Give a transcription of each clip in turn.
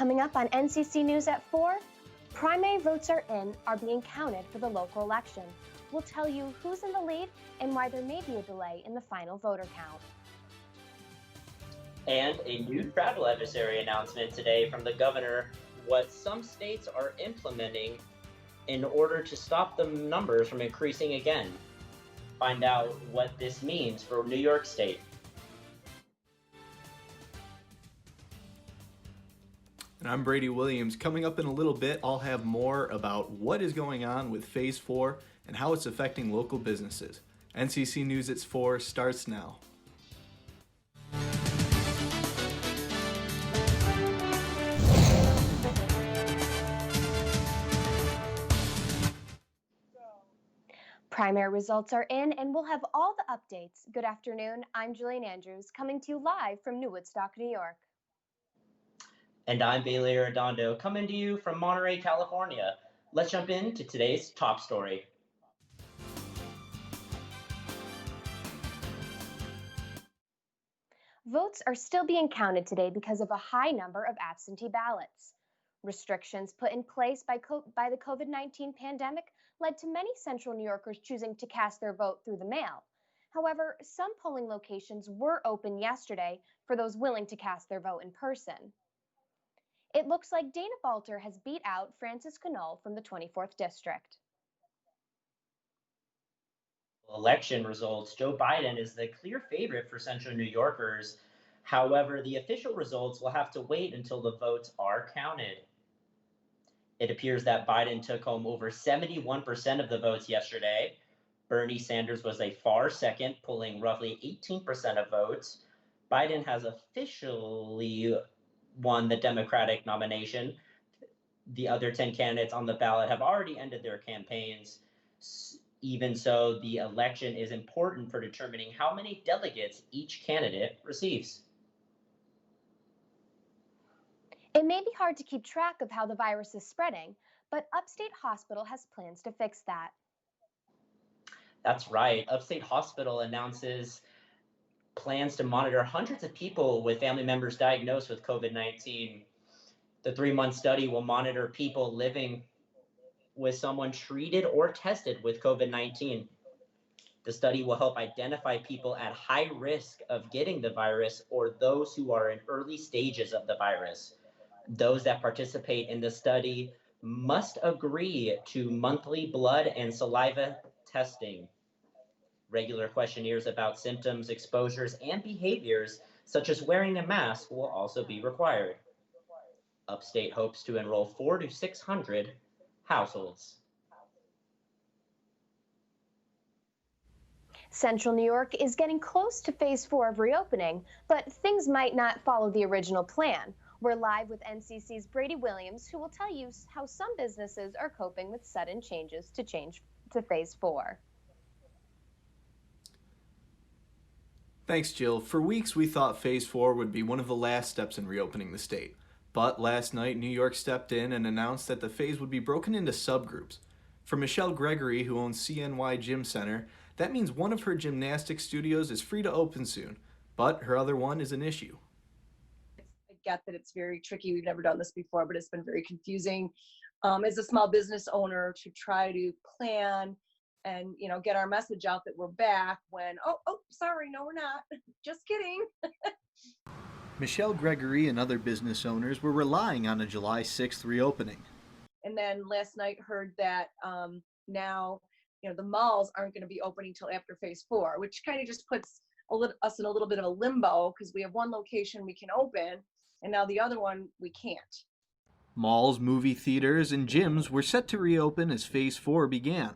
Coming up on NCC News at 4, primary votes are being counted for the local election. We'll tell you who's in the lead and why there may be a delay in the final voter count. And a new travel advisory announcement today from the governor, what some states are implementing in order to stop the numbers from increasing again. Find out what this means for New York State. And I'm Brady Williams. Coming up in a little bit, I'll have more about what is going on with Phase 4 and how it's affecting local businesses. NCC News at 4 starts now. Primary results are in, and we'll have all the updates. Good afternoon. I'm Jillian Andrews, coming to you live from New Woodstock, New York. And I'm Bailey Arredondo, coming to you from Monterey, California. Let's jump into today's top story. Votes are still being counted today because of a high number of absentee ballots. Restrictions put in place by the COVID-19 pandemic led to many Central New Yorkers choosing to cast their vote through the mail. However, some polling locations were open yesterday for those willing to cast their vote in person. It looks like Dana Balter has beat out Francis Knoll from the 24th District. Election results, Joe Biden is the clear favorite for Central New Yorkers. However, the official results will have to wait until the votes are counted. It appears that Biden took home over 71% of the votes yesterday. Bernie Sanders was a far second, pulling roughly 18% of votes. Biden has officially won the Democratic nomination. The other 10 candidates on the ballot have already ended their campaigns. Even so, the election is important for determining how many delegates each candidate receives. It may be hard to keep track of how the virus is spreading, but Upstate Hospital has plans to fix that. That's right. Upstate Hospital announces plans to monitor hundreds of people with family members diagnosed with COVID-19. The 3-month study will monitor people living with someone treated or tested with COVID-19. The study will help identify people at high risk of getting the virus or those who are in early stages of the virus. Those that participate in the study must agree to monthly blood and saliva testing. Regular questionnaires about symptoms, exposures, and behaviors, such as wearing a mask, will also be required. Upstate hopes to enroll 400 to 600 households. Central New York is getting close to Phase 4 of reopening, but things might not follow the original plan. We're live with NCC's Brady Williams, who will tell you how some businesses are coping with sudden changes to Phase 4. Thanks, Jill. For weeks, we thought Phase 4 would be one of the last steps in reopening the state. But last night, New York stepped in and announced that the phase would be broken into subgroups. For Michelle Gregory, who owns CNY Gym Center, that means one of her gymnastics studios is free to open soon, but her other one is an issue. I get that it's very tricky. We've never done this before, but it's been very confusing as a small business owner to try to plan and, get our message out that we're back when, sorry, no, we're not. Just kidding. Michelle Gregory and other business owners were relying on a July 6th reopening. And then last night heard that now, the malls aren't going to be opening till after Phase 4, which kind of just puts us in a little bit of a limbo because we have one location we can open and now the other one we can't. Malls, movie theaters, and gyms were set to reopen as Phase 4 began.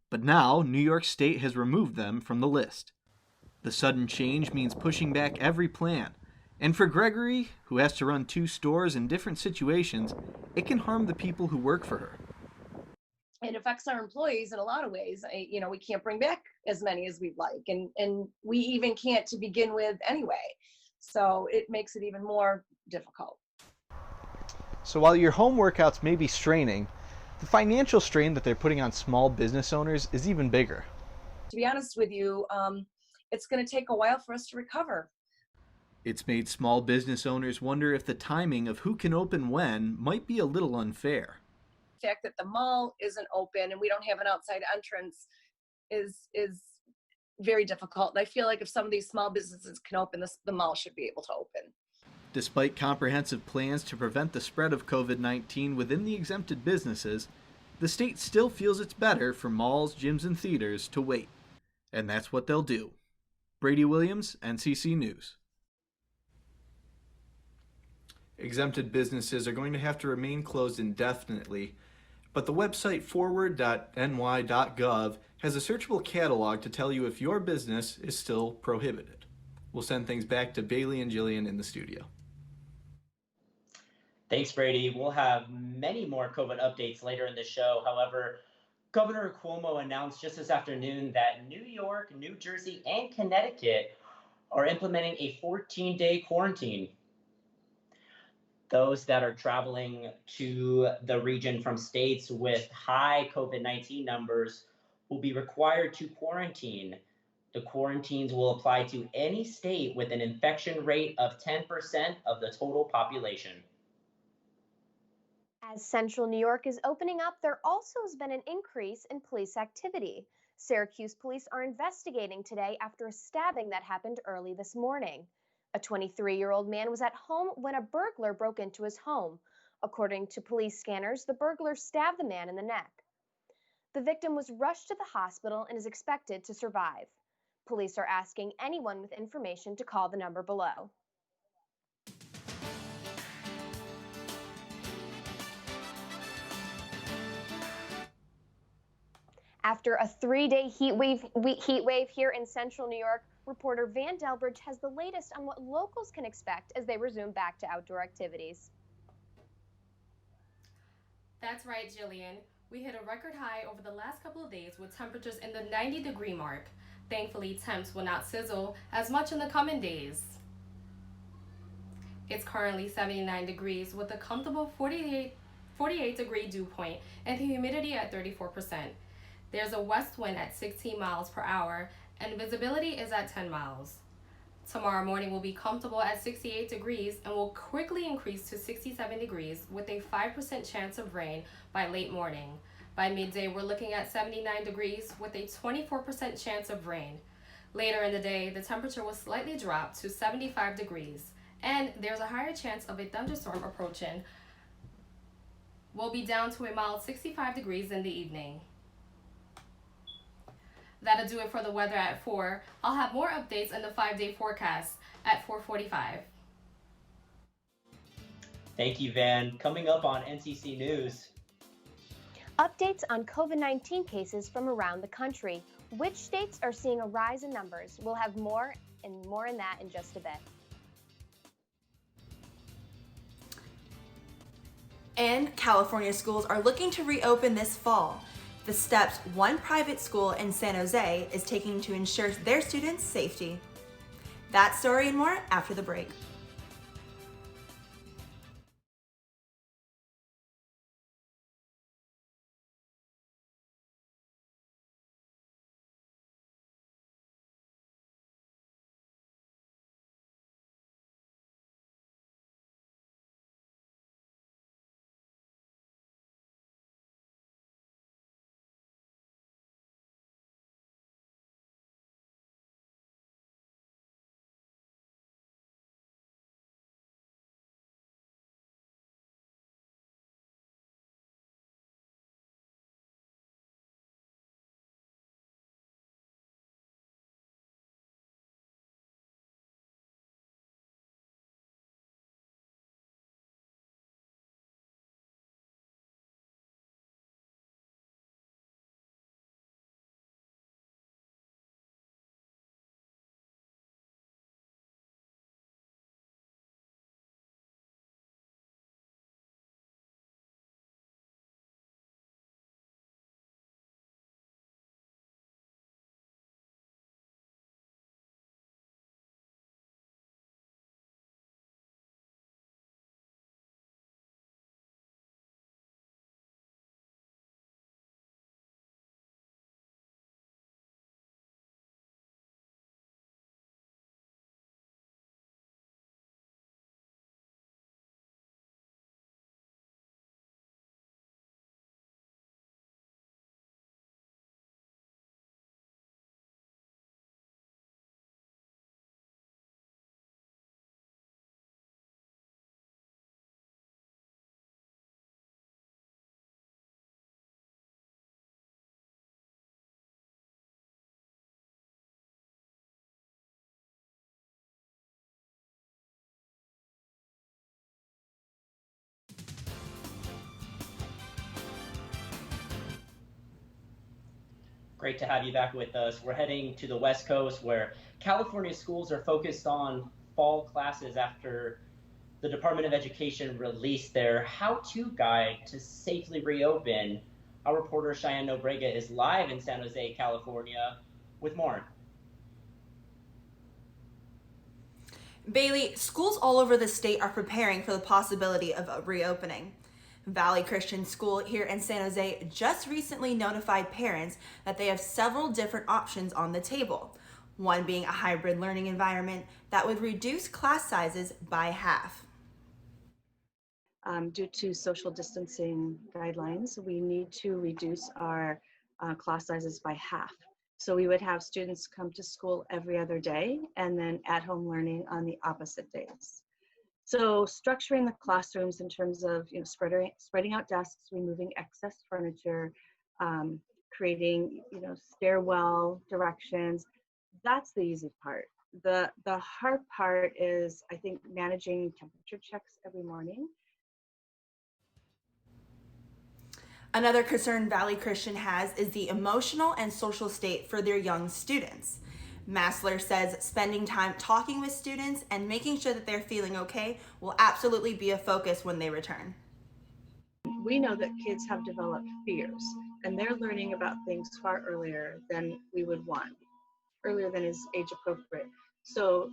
But now, New York State has removed them from the list. The sudden change means pushing back every plan. And for Gregory, who has to run 2 stores in different situations, it can harm the people who work for her. It affects our employees in a lot of ways. We can't bring back as many as we'd like, and we even can't to begin with anyway. So it makes it even more difficult. So while your home workouts may be straining, the financial strain that they're putting on small business owners is even bigger. To be honest with you, it's going to take a while for us to recover. It's made small business owners wonder if the timing of who can open when might be a little unfair. The fact that the mall isn't open and we don't have an outside entrance is very difficult. And I feel like if some of these small businesses can open, the mall should be able to open. Despite comprehensive plans to prevent the spread of COVID-19 within the exempted businesses, the state still feels it's better for malls, gyms, and theaters to wait. And that's what they'll do. Brady Williams, NCC News. Exempted businesses are going to have to remain closed indefinitely, but the website forward.ny.gov has a searchable catalog to tell you if your business is still prohibited. We'll send things back to Bailey and Jillian in the studio. Thanks, Brady. We'll have many more COVID updates later in the show. However, Governor Cuomo announced just this afternoon that New York, New Jersey, and Connecticut are implementing a 14-day quarantine. Those that are traveling to the region from states with high COVID-19 numbers will be required to quarantine. The quarantines will apply to any state with an infection rate of 10% of the total population. As Central New York is opening up, there also has been an increase in police activity. Syracuse police are investigating today after a stabbing that happened early this morning. A 23-year-old man was at home when a burglar broke into his home. According to police scanners, the burglar stabbed the man in the neck. The victim was rushed to the hospital and is expected to survive. Police are asking anyone with information to call the number below. After a 3-day heat wave here in Central New York, reporter Van Delbridge has the latest on what locals can expect as they resume back to outdoor activities. That's right, Jillian. We hit a record high over the last couple of days with temperatures in the 90-degree mark. Thankfully, temps will not sizzle as much in the coming days. It's currently 79 degrees with a comfortable 48-degree dew point and humidity at 34%. There's a west wind at 16 miles per hour and visibility is at 10 miles. Tomorrow morning will be comfortable at 68 degrees and will quickly increase to 67 degrees with a 5% chance of rain by late morning. By midday, we're looking at 79 degrees with a 24% chance of rain. Later in the day, the temperature will slightly drop to 75 degrees and there's a higher chance of a thunderstorm approaching. We'll be down to a mild 65 degrees in the evening. That'll do it for the weather at 4. I'll have more updates in the 5-day forecast at 4:45. Thank you, Van. Coming up on NCC News. Updates on COVID-19 cases from around the country. Which states are seeing a rise in numbers? We'll have more in that in just a bit. And California schools are looking to reopen this fall. The steps one private school in San Jose is taking to ensure their students' safety. That story and more after the break. Great to have you back with us. We're heading to the West Coast where California schools are focused on fall classes after the Department of Education released their how-to guide to safely reopen. Our reporter Cheyenne Nobrega is live in San Jose, California with more. Bailey, schools all over the state are preparing for the possibility of a reopening. Valley Christian School here in San Jose just recently notified parents that they have several different options on the table. One being a hybrid learning environment that would reduce class sizes by half. Due to social distancing guidelines, we need to reduce our class sizes by half. So we would have students come to school every other day and then at-home learning on the opposite days. So structuring the classrooms in terms of spreading out desks, removing excess furniture, creating stairwell directions, that's the easy part. The hard part is, I think, managing temperature checks every morning. Another concern Valley Christian has is the emotional and social state for their young students. Massler says spending time talking with students and making sure that they're feeling okay will absolutely be a focus when they return. We know that kids have developed fears, and they're learning about things far earlier than we would want, earlier than is age appropriate. So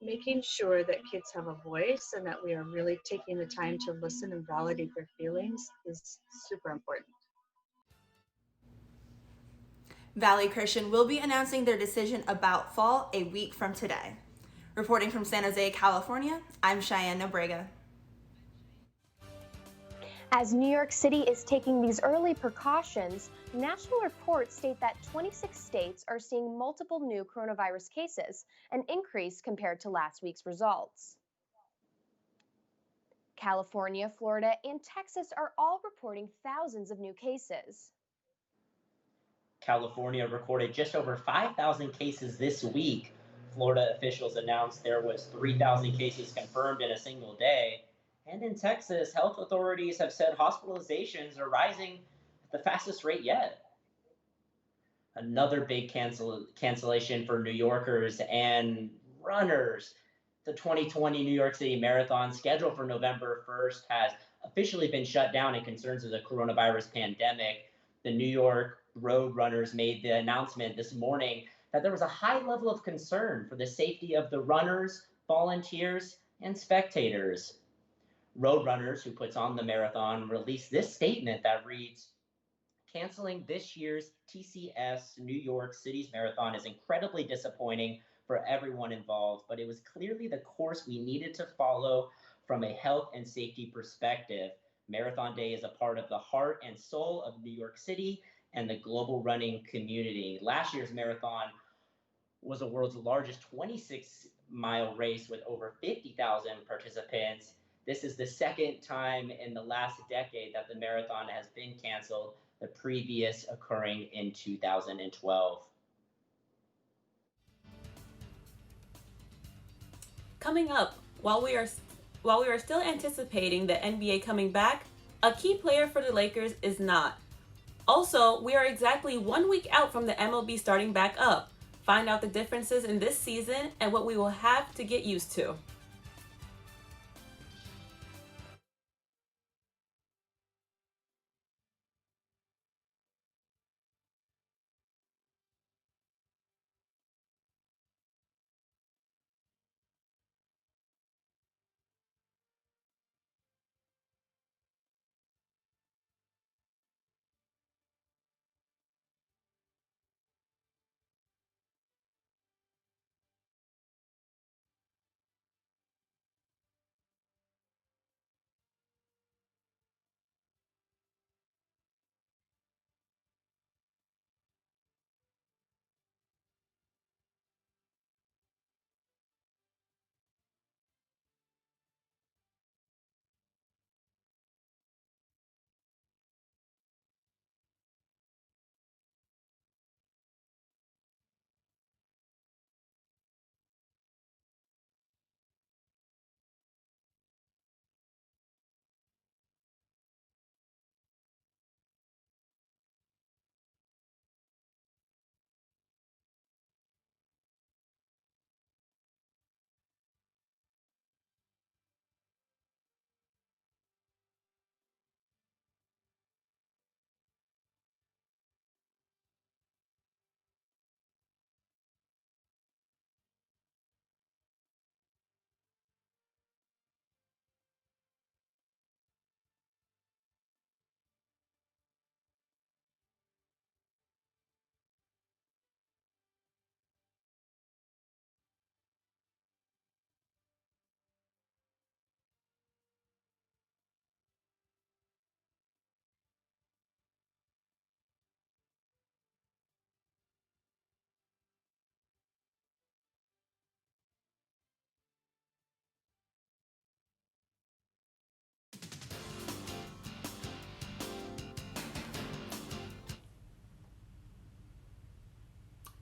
making sure that kids have a voice and that we are really taking the time to listen and validate their feelings is super important. Valley Christian will be announcing their decision about fall a week from today. Reporting from San Jose, California, I'm Cheyenne Nobrega. As New York City is taking these early precautions, national reports state that 26 states are seeing multiple new coronavirus cases, an increase compared to last week's results. California, Florida, and Texas are all reporting thousands of new cases. California recorded just over 5,000 cases this week. Florida officials announced there was 3,000 cases confirmed in a single day. And in Texas, health authorities have said hospitalizations are rising at the fastest rate yet. Another big cancellation for New Yorkers and runners. The 2020 New York City Marathon, scheduled for November 1st, has officially been shut down in concerns of the coronavirus pandemic. The New York road runners made the announcement this morning that there was a high level of concern for the safety of the runners, volunteers, and spectators. Roadrunners, who puts on the marathon, released this statement that reads, "Canceling this year's TCS New York City's marathon is incredibly disappointing for everyone involved, but it was clearly the course we needed to follow from a health and safety perspective. Marathon Day is a part of the heart and soul of New York City and the global running community." Last year's marathon was the world's largest 26-mile race with over 50,000 participants. This is the second time in the last decade that the marathon has been canceled, the previous occurring in 2012. Coming up, while we are still anticipating the NBA coming back, a key player for the Lakers is not. Also, we are exactly 1 week out from the MLB starting back up. Find out the differences in this season and what we will have to get used to.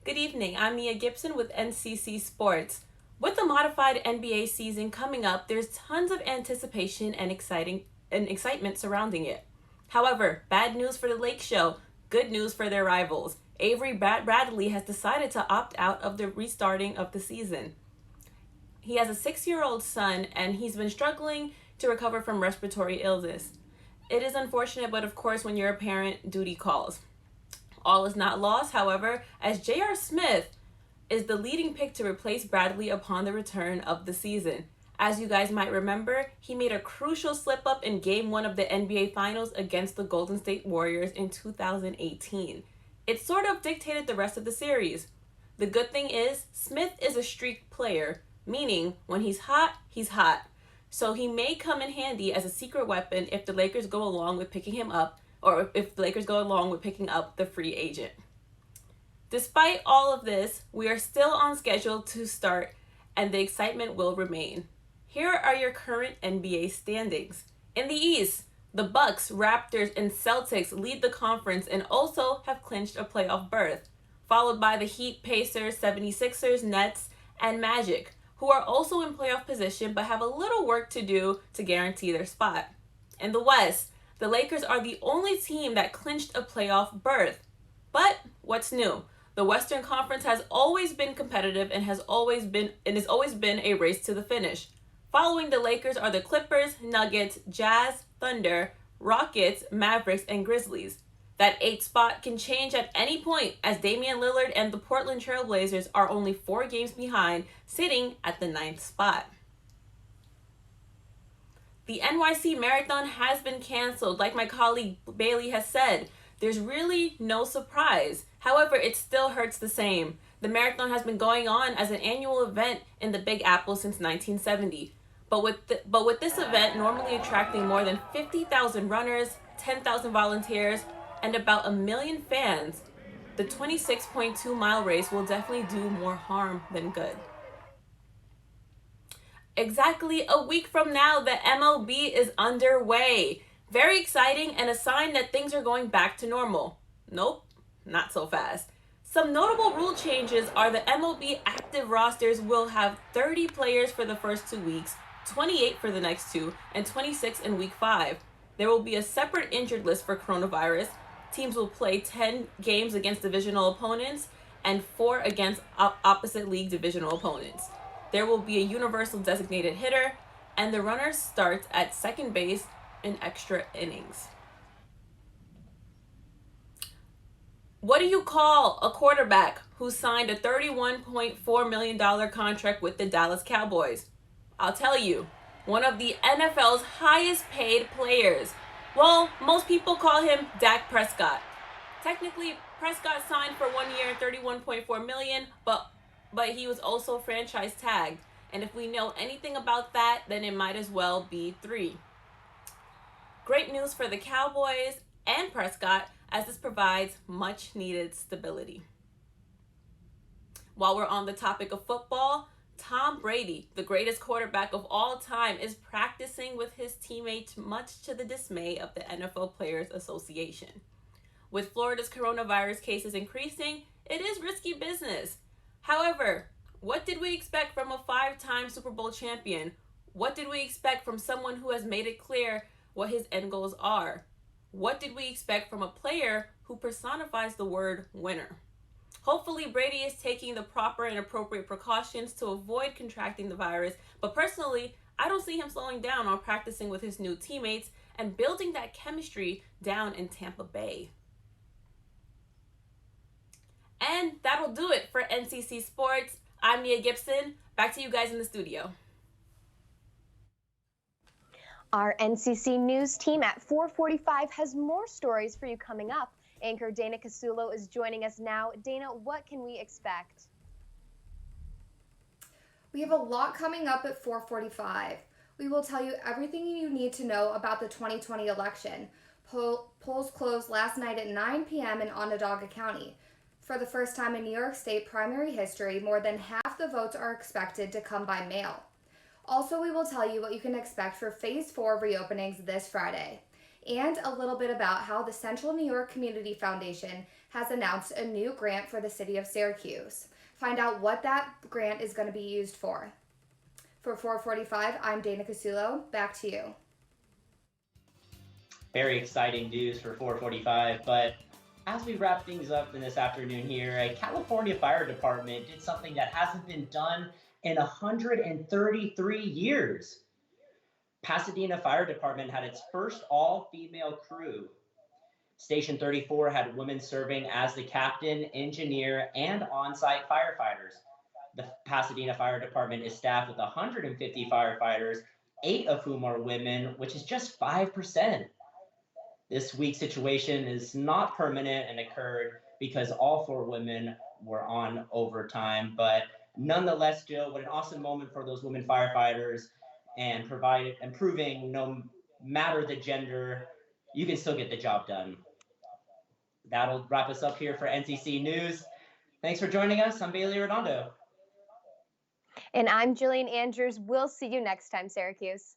Good evening. I'm Mia Gibson with NCC Sports. With the modified NBA season coming up, there's tons of anticipation and excitement surrounding it. However, bad news for the Lake Show, good news for their rivals. Avery Bradley has decided to opt out of the restarting of the season. He has a 6-year-old son, and he's been struggling to recover from respiratory illness. It is unfortunate, but of course, when you're a parent, duty calls. All is not lost, however, as J.R. Smith is the leading pick to replace Bradley upon the return of the season. As you guys might remember, he made a crucial slip-up in Game 1 of the NBA Finals against the Golden State Warriors in 2018. It sort of dictated the rest of the series. The good thing is, Smith is a streak player, meaning when he's hot, he's hot. So he may come in handy as a secret weapon if the Lakers go along with picking him up, or if the Lakers go along with picking up the free agent. Despite all of this, we are still on schedule to start, and the excitement will remain. Here are your current NBA standings. In the East, the Bucks, Raptors, and Celtics lead the conference and also have clinched a playoff berth, followed by the Heat, Pacers, 76ers, Nets, and Magic, who are also in playoff position but have a little work to do to guarantee their spot. In the West, the Lakers are the only team that clinched a playoff berth. But what's new? The Western Conference has always been competitive and has always been a race to the finish. Following the Lakers are the Clippers, Nuggets, Jazz, Thunder, Rockets, Mavericks, and Grizzlies. That 8th spot can change at any point, as Damian Lillard and the Portland Trail Blazers are only 4 games behind, sitting at the 9th spot. The NYC Marathon has been canceled. Like my colleague Bailey has said, there's really no surprise. However, it still hurts the same. The marathon has been going on as an annual event in the Big Apple since 1970. But with this event normally attracting more than 50,000 runners, 10,000 volunteers, and about 1 million fans, the 26.2-mile race will definitely do more harm than good. Exactly a week from now, the MLB is underway. Very exciting and a sign that things are going back to normal. Nope, not so fast. Some notable rule changes are the MLB active rosters will have 30 players for the first 2 weeks, 28 for the next 2, and 26 in week 5. There will be a separate injured list for coronavirus. Teams will play 10 games against divisional opponents and 4 against opposite league divisional opponents. There will be a universal designated hitter, and the runner starts at second base in extra innings. What do you call a quarterback who signed a $31.4 million contract with the Dallas Cowboys? I'll tell you, one of the NFL's highest paid players. Well, most people call him Dak Prescott. Technically, Prescott signed for 1 year, $31.4 million, but he was also franchise tagged. And if we know anything about that, then it might as well be 3. Great news for the Cowboys and Prescott, as this provides much needed stability. While we're on the topic of football, Tom Brady, the greatest quarterback of all time, is practicing with his teammates, much to the dismay of the NFL Players Association. With Florida's coronavirus cases increasing, it is risky business. However, what did we expect from a 5-time Super Bowl champion? What did we expect from someone who has made it clear what his end goals are? What did we expect from a player who personifies the word winner? Hopefully, Brady is taking the proper and appropriate precautions to avoid contracting the virus, but personally, I don't see him slowing down on practicing with his new teammates and building that chemistry down in Tampa Bay. And that'll do it for NCC Sports. I'm Mia Gibson. Back to you guys in the studio. Our NCC News team at 4:45 has more stories for you coming up. Anchor Dana Casulo is joining us now. Dana, what can we expect? We have a lot coming up at 4:45. We will tell you everything you need to know about the 2020 election. Polls closed last night at 9 p.m. in Onondaga County. For the first time in New York State primary history, more than half the votes are expected to come by mail. Also, we will tell you what you can expect for Phase 4 reopenings this Friday. and a little bit about how the Central New York Community Foundation has announced a new grant for the city of Syracuse. Find out what that grant is going to be used for. For 445, I'm Dana Casulo. Back to you. Very exciting news for 445, but as we wrap things up in this afternoon here, a California Fire Department did something that hasn't been done in 133 years. Pasadena Fire Department had its first all-female crew. Station 34 had women serving as the captain, engineer, and on-site firefighters. The Pasadena Fire Department is staffed with 150 firefighters, 8 of whom are women, which is just 5%. This week's situation is not permanent and occurred because all 4 women were on overtime. But nonetheless, Jill, what an awesome moment for those women firefighters, and proving no matter the gender, you can still get the job done. That'll wrap us up here for NCC News. Thanks for joining us. I'm Bailey Redondo. And I'm Jillian Andrews. We'll see you next time, Syracuse.